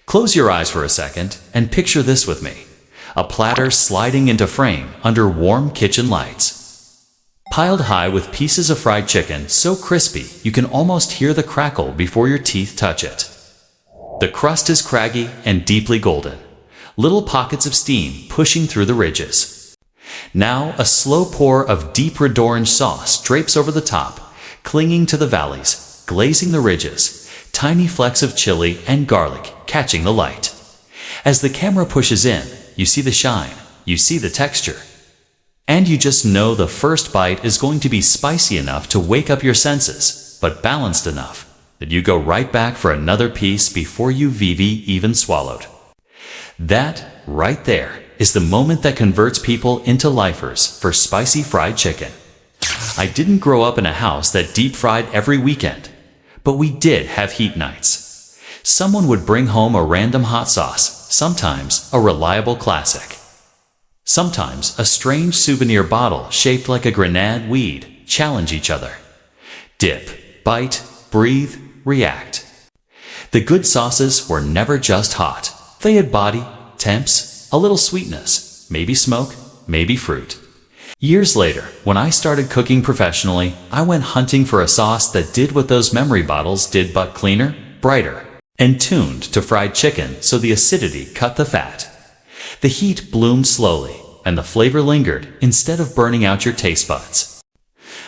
Close your eyes for a second and picture this with me. A platter sliding into frame under warm kitchen lights. Piled high with pieces of fried chicken so crispy you can almost hear the crackle before your teeth touch it. The crust is craggy and deeply golden, little pockets of steam pushing through the ridges. Now a slow pour of deep red orange sauce drapes over the top, clinging to the valleys, glazing the ridges, tiny flecks of chili and garlic catching the light. As the camera pushes in, you see the shine, you see the texture. And you just know the first bite is going to be spicy enough to wake up your senses, but balanced enough that you go right back for another piece before you've even swallowed. That, right there, is the moment that converts people into lifers for spicy fried chicken. I didn't grow up in a house that deep-fried every weekend, but we did have heat nights. Someone would bring home a random hot sauce, sometimes a reliable classic. Sometimes a strange souvenir bottle shaped like a grenade we'd challenge each other. Dip, bite, breathe, react. The good sauces were never just hot. They had body, temps, a little sweetness, maybe smoke, maybe fruit. Years later, when I started cooking professionally, I went hunting for a sauce that did what those memory bottles did but cleaner, brighter, and tuned to fried chicken so the acidity cut the fat. The heat bloomed slowly, and the flavor lingered instead of burning out your taste buds.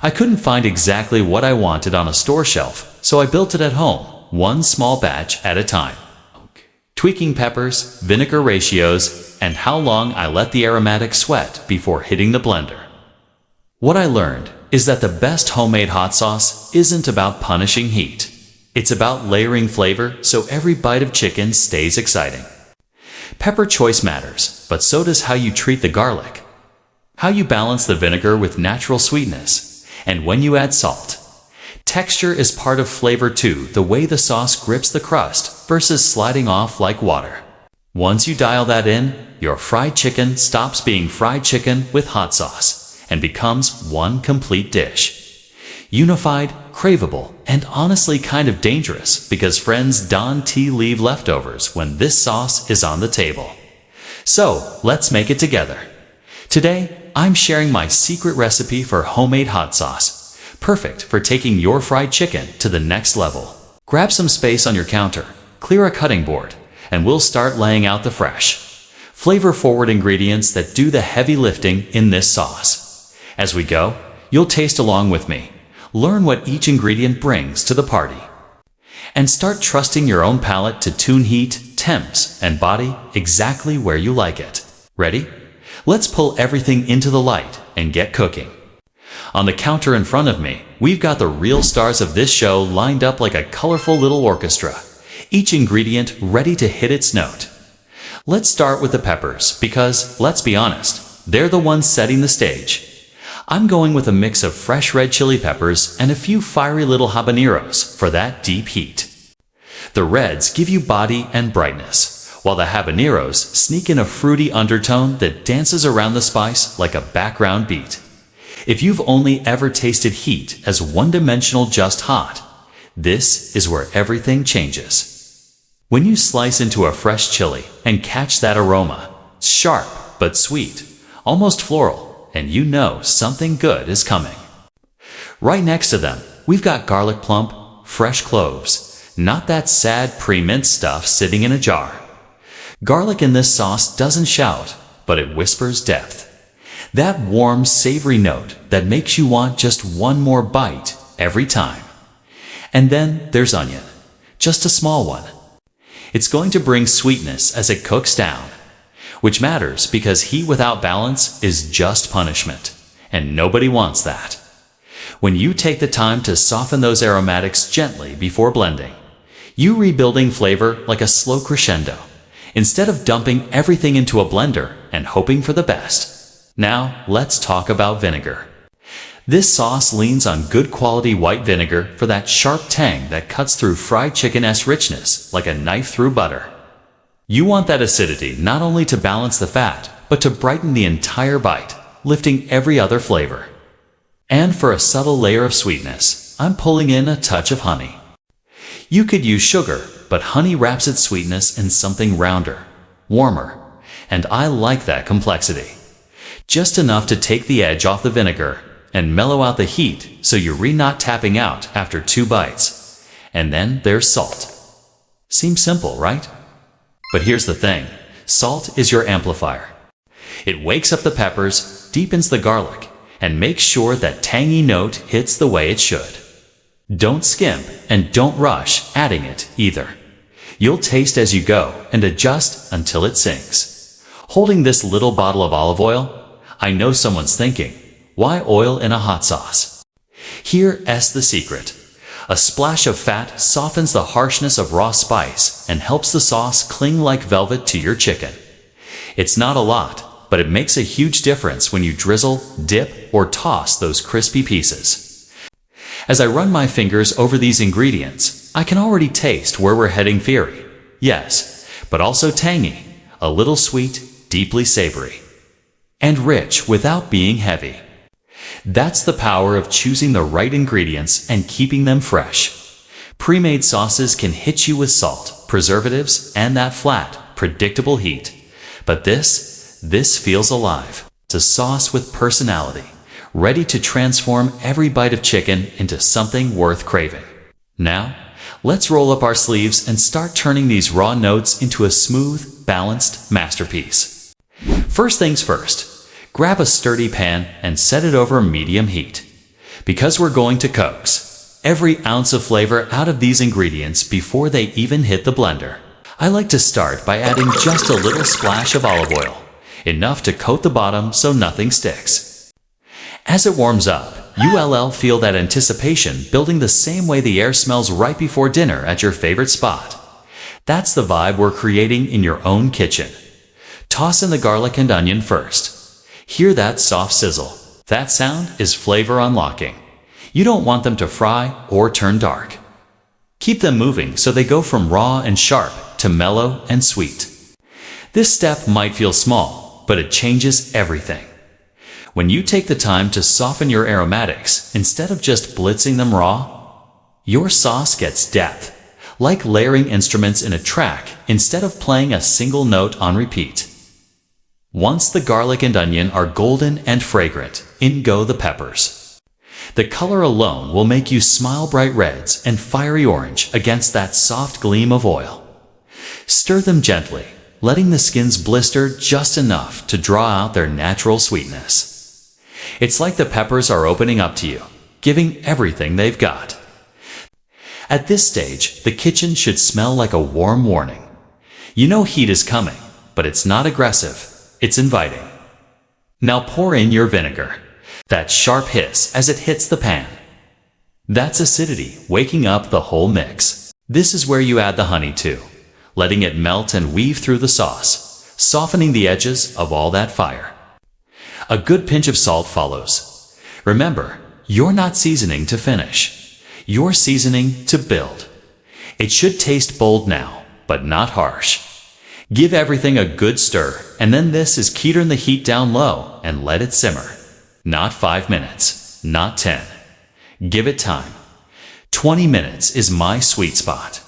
I couldn't find exactly what I wanted on a store shelf, so I built it at home, one small batch at a time. Tweaking peppers, vinegar ratios, and how long I let the aromatics sweat before hitting the blender. What I learned is that the best homemade hot sauce isn't about punishing heat. It's about layering flavor so every bite of chicken stays exciting. Pepper choice matters, but so does how you treat the garlic. How you balance the vinegar with natural sweetness, and when you add salt. Texture is part of flavor too, the way the sauce grips the crust versus sliding off like water. Once you dial that in, your fried chicken stops being fried chicken with hot sauce and becomes one complete dish. Unified, craveable, and honestly kind of dangerous because friends don't leave leftovers when this sauce is on the table. So, let's make it together. Today, I'm sharing my secret recipe for homemade hot sauce. Perfect for taking your fried chicken to the next level. Grab some space on your counter, clear a cutting board, and we'll start laying out the fresh, flavor-forward ingredients that do the heavy lifting in this sauce. As we go, you'll taste along with me, learn what each ingredient brings to the party, and start trusting your own palate to tune heat, temps, and body exactly where you like it. Ready? Let's pull everything into the light and get cooking. On the counter in front of me, we've got the real stars of this show lined up like a colorful little orchestra, each ingredient ready to hit its note. Let's start with the peppers because, let's be honest, they're the ones setting the stage. I'm going with a mix of fresh red chili peppers and a few fiery little habaneros for that deep heat. The reds give you body and brightness, while the habaneros sneak in a fruity undertone that dances around the spice like a background beat. If you've only ever tasted heat as one-dimensional just hot, this is where everything changes. When you slice into a fresh chili and catch that aroma, sharp but sweet, almost floral, and you know something good is coming. Right next to them, we've got garlic plump, fresh cloves, not that sad pre-minced stuff sitting in a jar. Garlic in this sauce doesn't shout, but it whispers depth. That warm, savory note that makes you want just one more bite every time. And then there's onion, just a small one. It's going to bring sweetness as it cooks down, which matters because heat without balance is just punishment, and nobody wants that. When you take the time to soften those aromatics gently before blending, you're rebuilding flavor like a slow crescendo, instead of dumping everything into a blender and hoping for the best. Now, let's talk about vinegar. This sauce leans on good quality white vinegar for that sharp tang that cuts through fried chicken's richness like a knife through butter. You want that acidity not only to balance the fat, but to brighten the entire bite, lifting every other flavor. And for a subtle layer of sweetness, I'm pulling in a touch of honey. You could use sugar, but honey wraps its sweetness in something rounder, warmer, and I like that complexity. Just enough to take the edge off the vinegar and mellow out the heat so you're not tapping out after 2 bites. And then there's salt. Seems simple, right? But here's the thing. Salt is your amplifier. It wakes up the peppers, deepens the garlic, and makes sure that tangy note hits the way it should. Don't skimp and don't rush adding it either. You'll taste as you go and adjust until it sinks. Holding this little bottle of olive oil, I know someone's thinking, why oil in a hot sauce? Here's the secret. A splash of fat softens the harshness of raw spice and helps the sauce cling like velvet to your chicken. It's not a lot, but it makes a huge difference when you drizzle, dip, or toss those crispy pieces. As I run my fingers over these ingredients, I can already taste where we're heading fiery. Yes, but also tangy, a little sweet, deeply savory, and rich without being heavy. That's the power of choosing the right ingredients and keeping them fresh. Pre-made sauces can hit you with salt, preservatives, and that flat, predictable heat. But this feels alive. It's a sauce with personality, ready to transform every bite of chicken into something worth craving. Now, let's roll up our sleeves and start turning these raw notes into a smooth, balanced masterpiece. First things first. Grab a sturdy pan and set it over medium heat. Because we're going to coax every ounce of flavor out of these ingredients before they even hit the blender, I like to start by adding just a little splash of olive oil, enough to coat the bottom so nothing sticks. As it warms up, you'll feel that anticipation building the same way the air smells right before dinner at your favorite spot. That's the vibe we're creating in your own kitchen. Toss in the garlic and onion first. Hear that soft sizzle. That sound is flavor unlocking. You don't want them to fry or turn dark. Keep them moving so they go from raw and sharp to mellow and sweet. This step might feel small, but it changes everything. When you take the time to soften your aromatics instead of just blitzing them raw, your sauce gets depth, like layering instruments in a track instead of playing a single note on repeat. Once the garlic and onion are golden and fragrant, in go the peppers. The color alone will make you smile bright reds and fiery orange against that soft gleam of oil. Stir them gently, letting the skins blister just enough to draw out their natural sweetness. It's like the peppers are opening up to you, giving everything they've got. At this stage, the kitchen should smell like a warm warning. You know heat is coming, but it's not aggressive. It's inviting. Now pour in your vinegar. That sharp hiss as it hits the pan. That's acidity waking up the whole mix. This is where you add the honey too, letting it melt and weave through the sauce, softening the edges of all that fire. A good pinch of salt follows. Remember, you're not seasoning to finish. You're seasoning to build. It should taste bold now, but not harsh. Give everything a good stir, and then this is key. Turn the heat down low and let it simmer. Not 5 minutes, not 10. Give it time. 20 minutes is my sweet spot.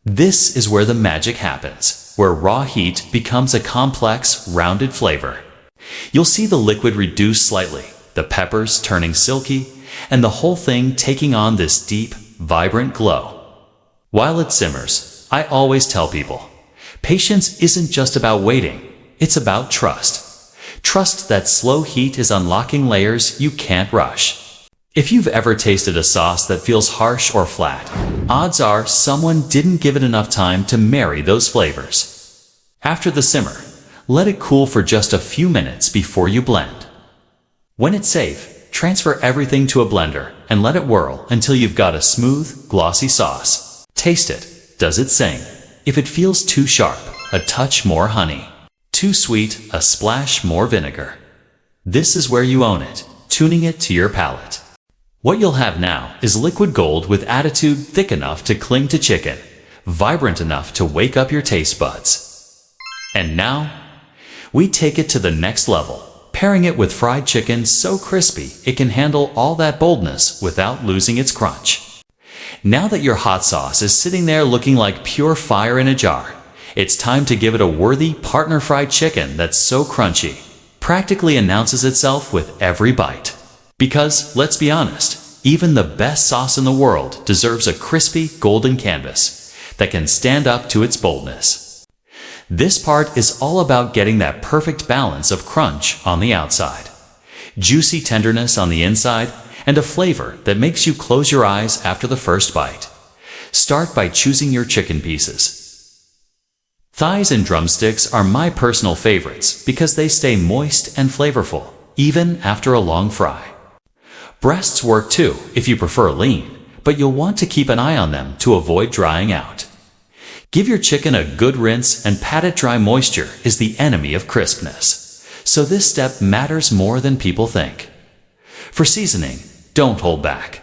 This is where the magic happens, where raw heat becomes a complex, rounded flavor. You'll see the liquid reduce slightly, the peppers turning silky, and the whole thing taking on this deep, vibrant glow. While it simmers, I always tell people, patience isn't just about waiting, it's about trust. Trust that slow heat is unlocking layers you can't rush. If you've ever tasted a sauce that feels harsh or flat, odds are someone didn't give it enough time to marry those flavors. After the simmer, let it cool for just a few minutes before you blend. When it's safe, transfer everything to a blender and let it whirl until you've got a smooth, glossy sauce. Taste it. Does it sing? If it feels too sharp, a touch more honey. Too sweet, a splash more vinegar. This is where you own it, tuning it to your palate. What you'll have now is liquid gold with attitude thick enough to cling to chicken, vibrant enough to wake up your taste buds. And now, we take it to the next level, pairing it with fried chicken so crispy it can handle all that boldness without losing its crunch. Now that your hot sauce is sitting there looking like pure fire in a jar, it's time to give it a worthy partner. Fried chicken that's so crunchy practically announces itself with every bite. Because, let's be honest, even the best sauce in the world deserves a crispy golden canvas that can stand up to its boldness. This part is all about getting that perfect balance of crunch on the outside, juicy tenderness on the inside, and a flavor that makes you close your eyes after the first bite. Start by choosing your chicken pieces. Thighs and drumsticks are my personal favorites because they stay moist and flavorful, even after a long fry. Breasts work too if you prefer lean, but you'll want to keep an eye on them to avoid drying out. Give your chicken a good rinse and pat it dry. Moisture is the enemy of crispness, so this step matters more than people think. For seasoning, don't hold back.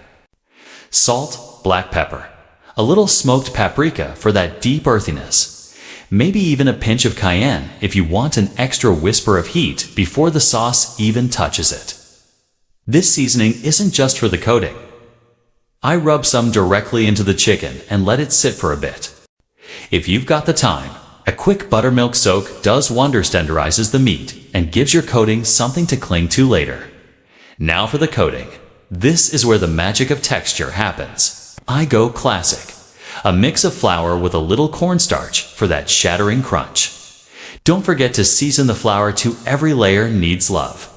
Salt, black pepper, a little smoked paprika for that deep earthiness, maybe even a pinch of cayenne if you want an extra whisper of heat before the sauce even touches it. This seasoning isn't just for the coating. I rub some directly into the chicken and let it sit for a bit. If you've got the time, a quick buttermilk soak does wonders. Tenderizes the meat and gives your coating something to cling to later. Now for the coating. This is where the magic of texture happens. I go classic. A mix of flour with a little cornstarch for that shattering crunch. Don't forget to season the flour to every layer needs love.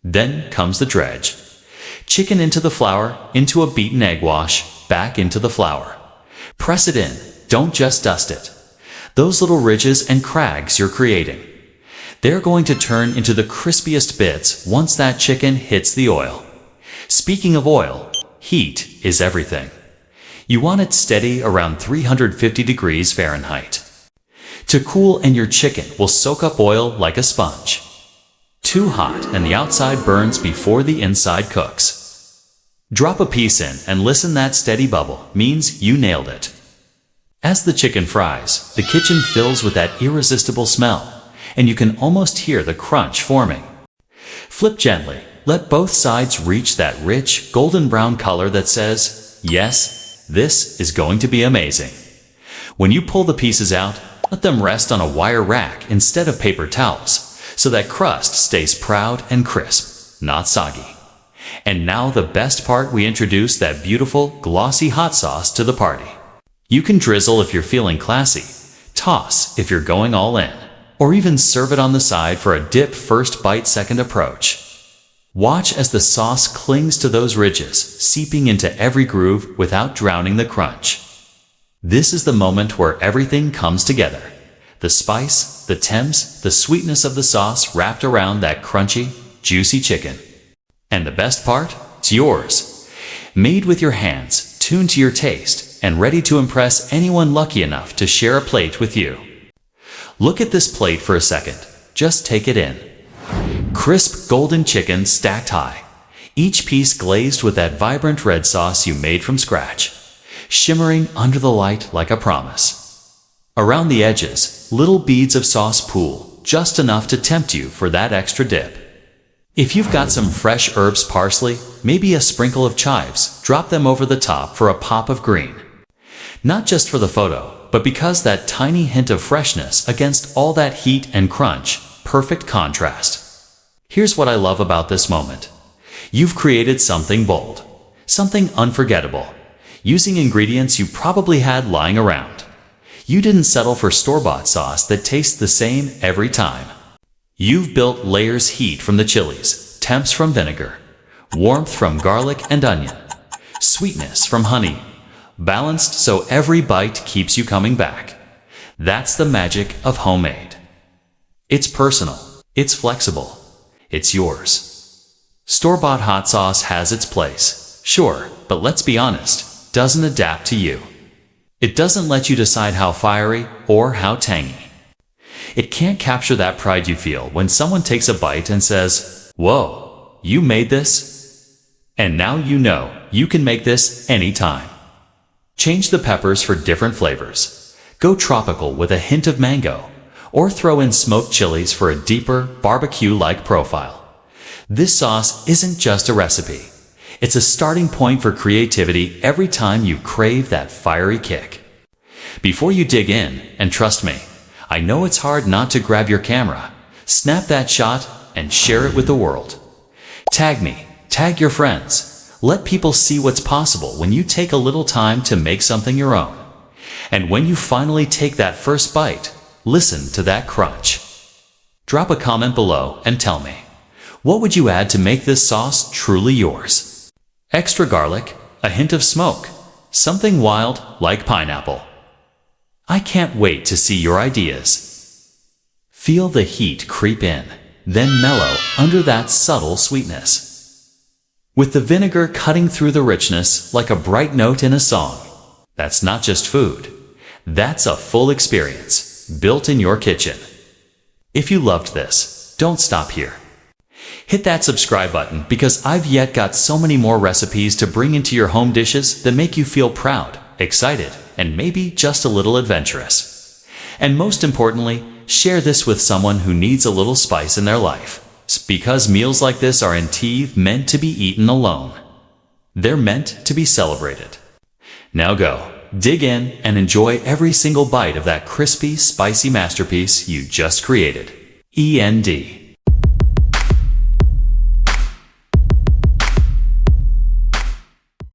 Then comes the dredge. Chicken into the flour, into a beaten egg wash, back into the flour. Press it in, don't just dust it. Those little ridges and crags you're creating, they're going to turn into the crispiest bits once that chicken hits the oil. Speaking of oil, heat is everything. You want it steady around 350 degrees Fahrenheit to cool, and your chicken will soak up oil like a sponge. Too hot and the outside burns before the inside cooks. Drop a piece in and listen. That steady bubble means you nailed it. As the chicken fries, the kitchen fills with that irresistible smell, and you can almost hear the crunch forming. Flip gently. Let both sides reach that rich, golden brown color that says, yes, this is going to be amazing. When you pull the pieces out, let them rest on a wire rack instead of paper towels, so that crust stays proud and crisp, not soggy. And now the best part, we introduce that beautiful, glossy hot sauce to the party. You can drizzle if you're feeling classy, toss if you're going all in, or even serve it on the side for a dip. First bite, second approach. Watch as the sauce clings to those ridges, seeping into every groove without drowning the crunch. This is the moment where everything comes together. The spice, the temps, the sweetness of the sauce wrapped around that crunchy, juicy chicken. And the best part? It's yours. Made with your hands, tuned to your taste, and ready to impress anyone lucky enough to share a plate with you. Look at this plate for a second. Just take it in. Crisp golden chicken stacked high, each piece glazed with that vibrant red sauce you made from scratch, shimmering under the light like a promise. Around the edges, little beads of sauce pool, just enough to tempt you for that extra dip. If you've got some fresh herbs, parsley, maybe a sprinkle of chives, drop them over the top for a pop of green. Not just for the photo, but because that tiny hint of freshness against all that heat and crunch, perfect contrast. Here's what I love about this moment. You've created something bold, something unforgettable, using ingredients you probably had lying around. You didn't settle for store-bought sauce that tastes the same every time. You've built layers: heat from the chilies, temps from vinegar, warmth from garlic and onion, sweetness from honey, balanced so every bite keeps you coming back. That's the magic of homemade. It's personal, it's flexible, it's yours. Store-bought hot sauce has its place, sure, but let's be honest, doesn't adapt to you. It doesn't let you decide how fiery or how tangy. It can't capture that pride you feel when someone takes a bite and says, "Whoa, you made this?" And now you know you can make this anytime. Change the peppers for different flavors. Go tropical with a hint of mango, or throw in smoked chilies for a deeper, barbecue-like profile. This sauce isn't just a recipe. It's a starting point for creativity every time you crave that fiery kick. Before you dig in, and trust me, I know it's hard not to grab your camera, snap that shot, and share it with the world. Tag me, tag your friends. Let people see what's possible when you take a little time to make something your own. And when you finally take that first bite, listen to that crunch. Drop a comment below and tell me, what would you add to make this sauce truly yours? Extra garlic, a hint of smoke, something wild like pineapple. I can't wait to see your ideas. Feel the heat creep in, then mellow under that subtle sweetness. With the vinegar cutting through the richness like a bright note in a song. That's not just food. That's a full experience, built in your kitchen. If you loved this, don't stop here. Hit that subscribe button because I've yet got so many more recipes to bring into your home dishes that make you feel proud, excited, and maybe just a little adventurous. And most importantly, share this with someone who needs a little spice in their life. Because meals like this are indeed meant to be eaten alone. They're meant to be celebrated. Now go, dig in, and enjoy every single bite of that crispy, spicy masterpiece you just created. END.